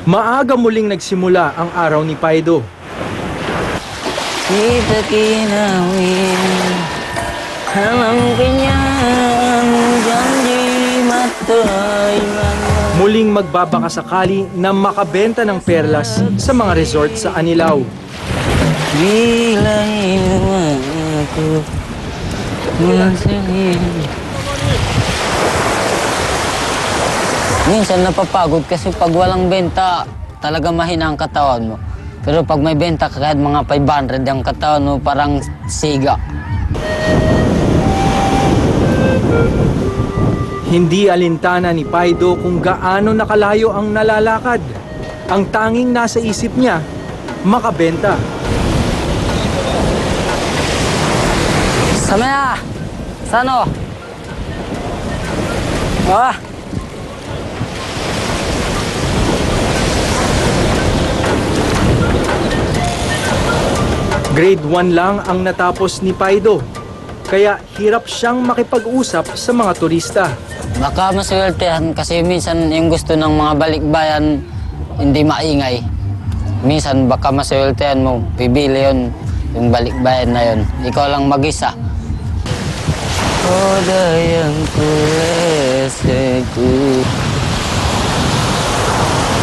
Maaga muling nagsimula ang araw ni Paido. Kita kinawin halang kenyang janji matay. Muling magbabakasakali na makabenta ng perlas sa mga resort sa Anilao. Bila aku masahin. Minsan napapagod kasi pag walang benta, talaga mahina ang katawan mo. Pero pag may benta ka kahit mga 500 ang katawan mo, parang siga. Hindi alintana ni Paido kung gaano nakalayo ang nalalakad. Ang tanging nasa isip niya, makabenta. Samaya! Sano? Ah! Grade 1 lang ang natapos ni Paido, kaya hirap siyang makipag-usap sa mga turista. Baka maswertehan kasi minsan yung gusto ng mga balikbayan hindi maingay. Minsan baka maswertehan mo, pibili yun, yung balikbayan na yun. Ikaw lang mag-isa. Oh, dayang kuleseku.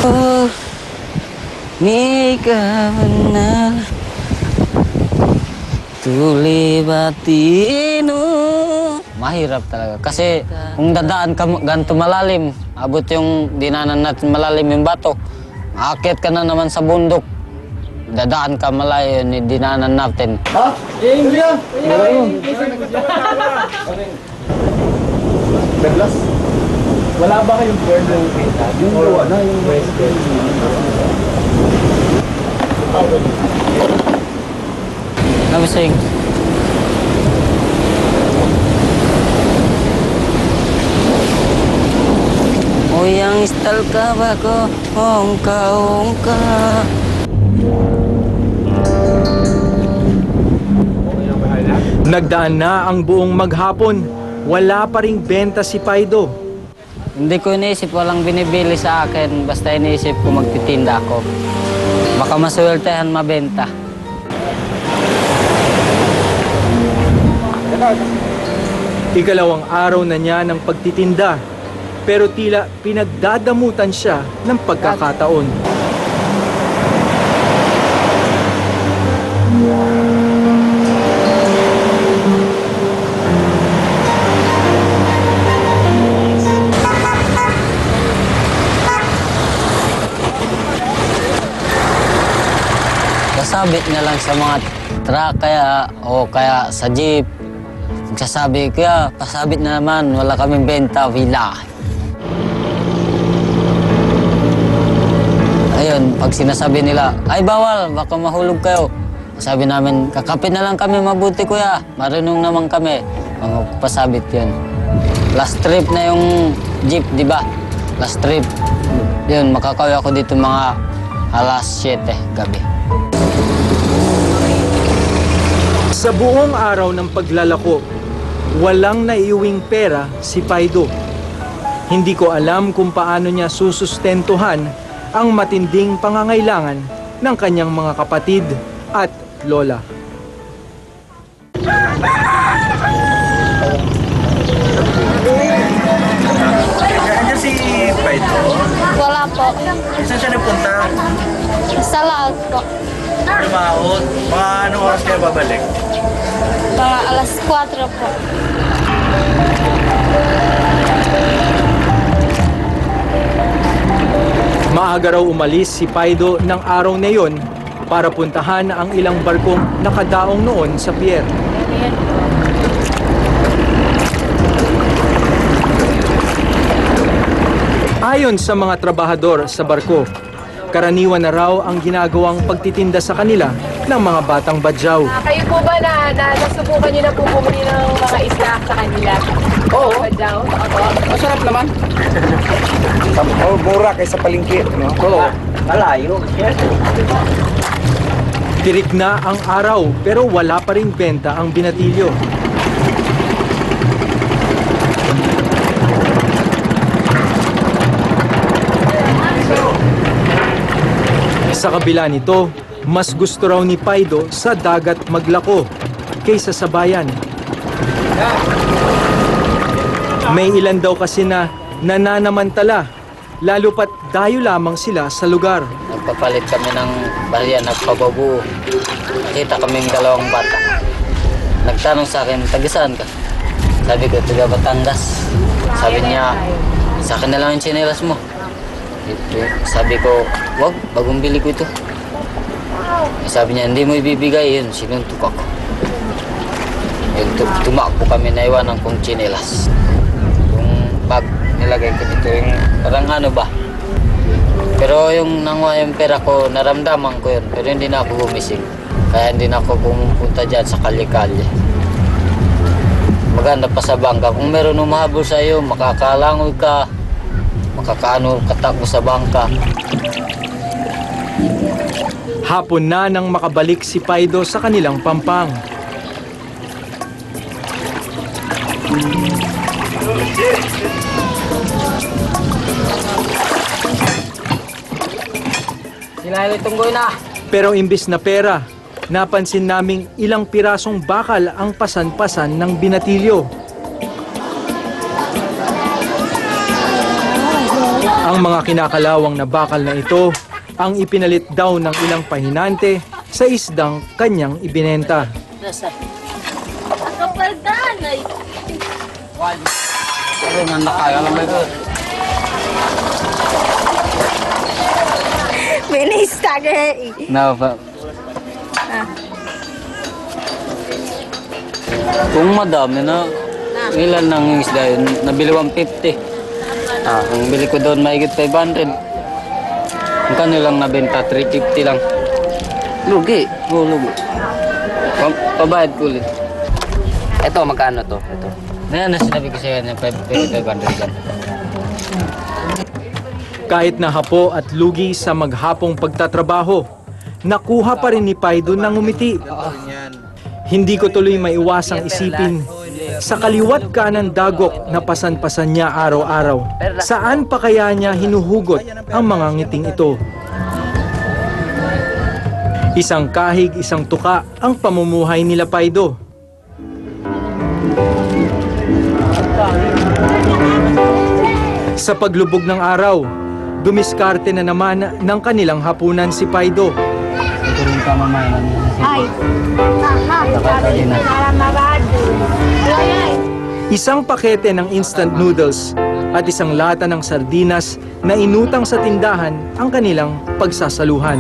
Oh, ni kawan tuli batinu. Mahirap talaga. Kasi kung dadaan ka ganito malalim, abot yung dinanan natin malalim yung bato, aakyat ka na naman sa bundok. Dadaan ka malayo yung dinanan natin. Ha? Iya. Douglas, wala ba kayong bird ng kita? Yung gawa na, yung west bird. Nabising. Oh, yang istal ka ba ko? Ongka. Nagdaan na ang buong maghapon, wala pa ring benta si Paido. Hindi ko iniisip, walang binibili sa akin. Basta iniisip ko magtitinda ako. Baka maswertehan mabenta. Ikalawang araw na niya ng pagtitinda, pero tila pinagdadamutan siya ng pagkakataon. Kasabit na lang sa mga truck kaya sa jeep. Nagsasabi, kaya pasabit na naman, wala kaming benta, wala. Ayun, pag sinasabi nila, ay bawal, baka mahulog kayo. Sabi namin, kakapit na lang kami mabuti kuya, marunong naman kami. Pasabit yun. Last trip na yung jeep, di ba? Last trip. Yun, makakauwi ako dito mga alas 7 gabi. Sa buong araw ng paglalako, walang naiuwing pera si Paido. Hindi ko alam kung paano niya susustentuhan ang matinding pangangailangan ng kanyang mga kapatid at lola. Nandiyan si Paido. Wala po. Saan siya nagpunta? Sa laot po. Lumaot. Mga anong oras kaya babalik? Mga alas 4 po. Maaga raw umalis si Paido ng araw na yon para puntahan ang ilang barkong nakadaong noon sa pier. Ayon sa mga trabahador sa barko, karaniwan na raw ang ginagawang pagtitinda sa kanila ng mga batang badyaw. Kayo po ba na nasubukan nyo na po bumili ng mga isda sa kanila? Oo. Badyaw? Masarap naman. Mura kaysa palengke, no? Oo. Malayo. Tirik na ang araw pero wala pa ring benta ang binatilyo. Sa kabila nito, mas gusto raw ni Paido sa dagat maglako kaysa sa bayan. May ilan daw kasi na nananamantala, lalo pat dayo lamang sila sa lugar. Nagpapalit kami ng barya, nagpababuo. Nakita kaming dalawang bata. Nagtanong sa akin, taga saan ka? Sabi ko, taga Batangas. Sabi niya, sa akin na lang yung tsinelas mo. Sabi ko, wag, bagong bili ko ito. Sabi niya, hindi mo ibibigay yun, sinuntok ako. Yun, tumakbo kami, naiwanan kong tsinelas. Yung bag nilagay ko dito, yung parang ano ba? Pero yung nanguha yung pera ko, naramdaman ko yun, pero hindi na ako gumising. Kaya hindi na ako pumunta dyan sa kalye-kalye. Maganda pa sa bangka, kung meron umahabol sa iyo, makakalangoy ka, makakaano katakbo sa bangka. Hapon na nang makabalik si Paido sa kanilang pampang. Sila tunggoy na. Pero imbis na pera, napansin naming ilang pirasong bakal ang pasan-pasan ng binatilyo. Ang mga kinakalawang na bakal na ito ang ipinalit daw ng ilang pahinante sa isdang kanyang ibinenta. Bilis tagay. No, pa. Kung madami na, ilan ng isda yun? Nabili 150. Ang bili ko doon mahigit 500. Ang kanilang nabenta 350 lang. Lugi. Oo, lugi. Pabayad ko ulit. Ito, magkano to? Ito. Ayan na sinabi ko sa kanya, 500 lang. Kahit na hapo at lugi sa maghapong pagtatrabaho, nakuha pa rin ni Paido ng umiti. Hindi ko tuloy maiwasang isipin, sa kaliwat kanan dagok na pasan-pasan niya araw-araw, saan pa kaya niya hinuhugot ang mga ngiting ito? Isang kahig, isang tuka ang pamumuhay nila Paido. Sa paglubog ng araw, dumiskarte na naman ng kanilang hapunan si Paido. Isang pakete ng instant noodles at isang lata ng sardinas na inutang sa tindahan ang kanilang pagsasaluhan.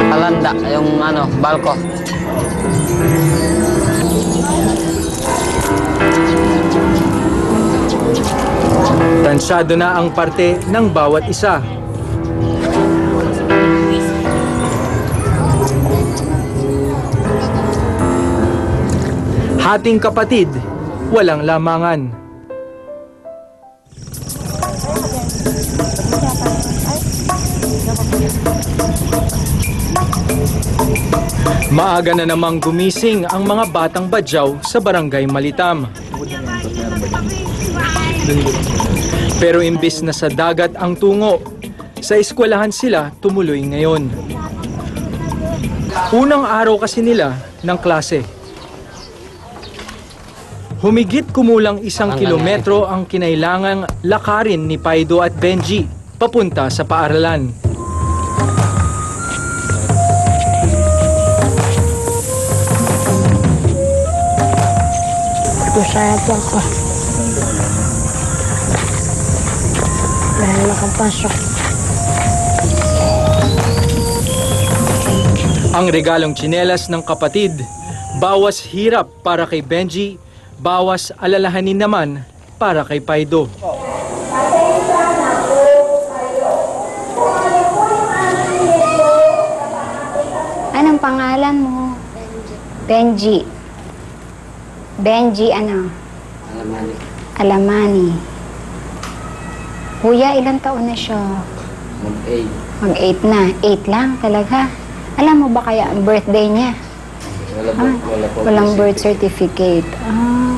Alanda, yung balko. Tansyado na ang parte ng bawat isa. Hating kapatid, walang lamangan. Maaga na namang gumising ang mga batang badyaw sa barangay Malitam. Pero imbis na sa dagat ang tungo, sa eskwelahan sila tumuloy ngayon. Unang araw kasi nila ng klase. Humigit kumulang 1 kilometro ang kinailangang lakarin ni Paido at Benji papunta sa paaralan. Masaya po ako. Dahil nakapasok. Ang regalong tsinelas ng kapatid, bawas hirap para kay Benji, bawas alalahanin naman para kay Paido. Anong pangalan mo? Benji. Benji ano? Alamani. Kuya, ilang taon na siya? Mag-8. Mag-8 na. 8 lang talaga. Alam mo ba kaya ang birthday niya? Wala po. Walang birth certificate. Ah.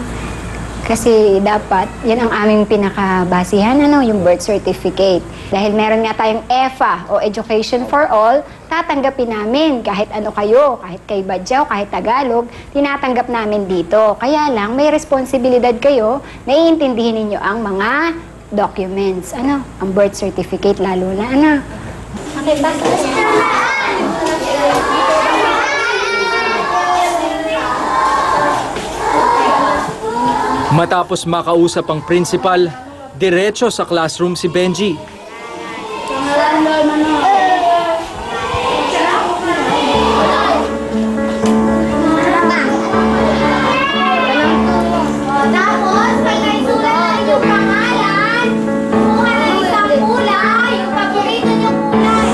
Kasi dapat, yan ang aming pinakabasihan, yung birth certificate. Dahil meron nga tayong EFA o Education for All, tatanggapin namin kahit ano kayo, kahit kay Badyaw, kahit Tagalog, tinatanggap namin dito. Kaya lang, may responsibilidad kayo na iintindihin ninyo ang mga documents. Ang birth certificate lalo na, Okay, basta. Matapos makausap ang principal, diretso sa classroom si Benji. Tapos, pag naisulat na yung pangalan, kumuha ng isang kulay, yung paborito niyong kulay.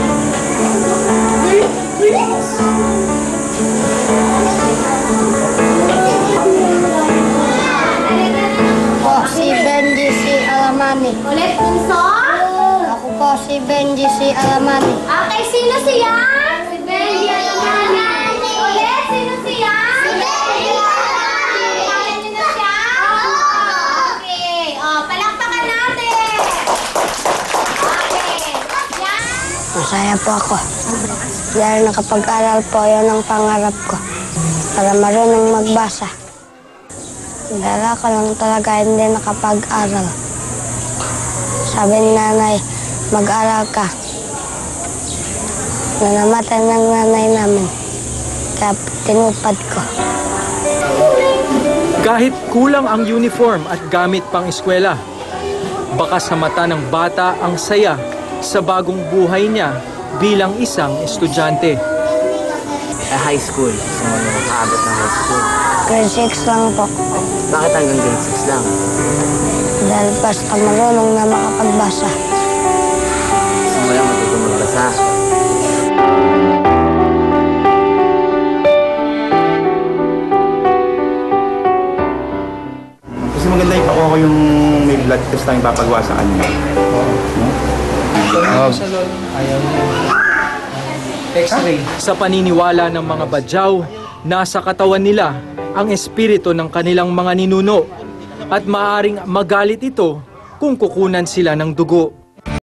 Si Benji si Alamani. Ulit, punso. Ako po si Benji si Alamani. Okay, sino siya? Si Benji Alamani. Ulit, sino siya? Si Benji Alamani. Kilala niyo na siya? Okay. Palakpakan natin. Okay. Yan. Masaya po ako. Dahil nakapag-aral po, yun ang pangarap ko. Para marunong magbasa. Dahil ako lang talaga hindi nakapag-aral. Sabi ni nanay, mag-aral ka. Na namatay ng nanay namin. Kaya tinupad ko. Kahit kulang ang uniform at gamit pang eskwela, baka sa mata ng bata ang saya sa bagong buhay niya bilang isang estudyante. High school. Gusto mo na makaabot ng high school. Grade 6 lang po. Bakit hanggang grade 6 lang? Dahil basta marunong na makapagbasa. Gusto mo lang matutong magbasa. Kasi maganda yung pakuha ko yung may blood test na yung papagawa sa kanya. X-ray. Sa paniniwala ng mga Badyaw, nasa katawan nila ang espiritu ng kanilang mga ninuno at maaaring magalit ito kung kukunan sila ng dugo.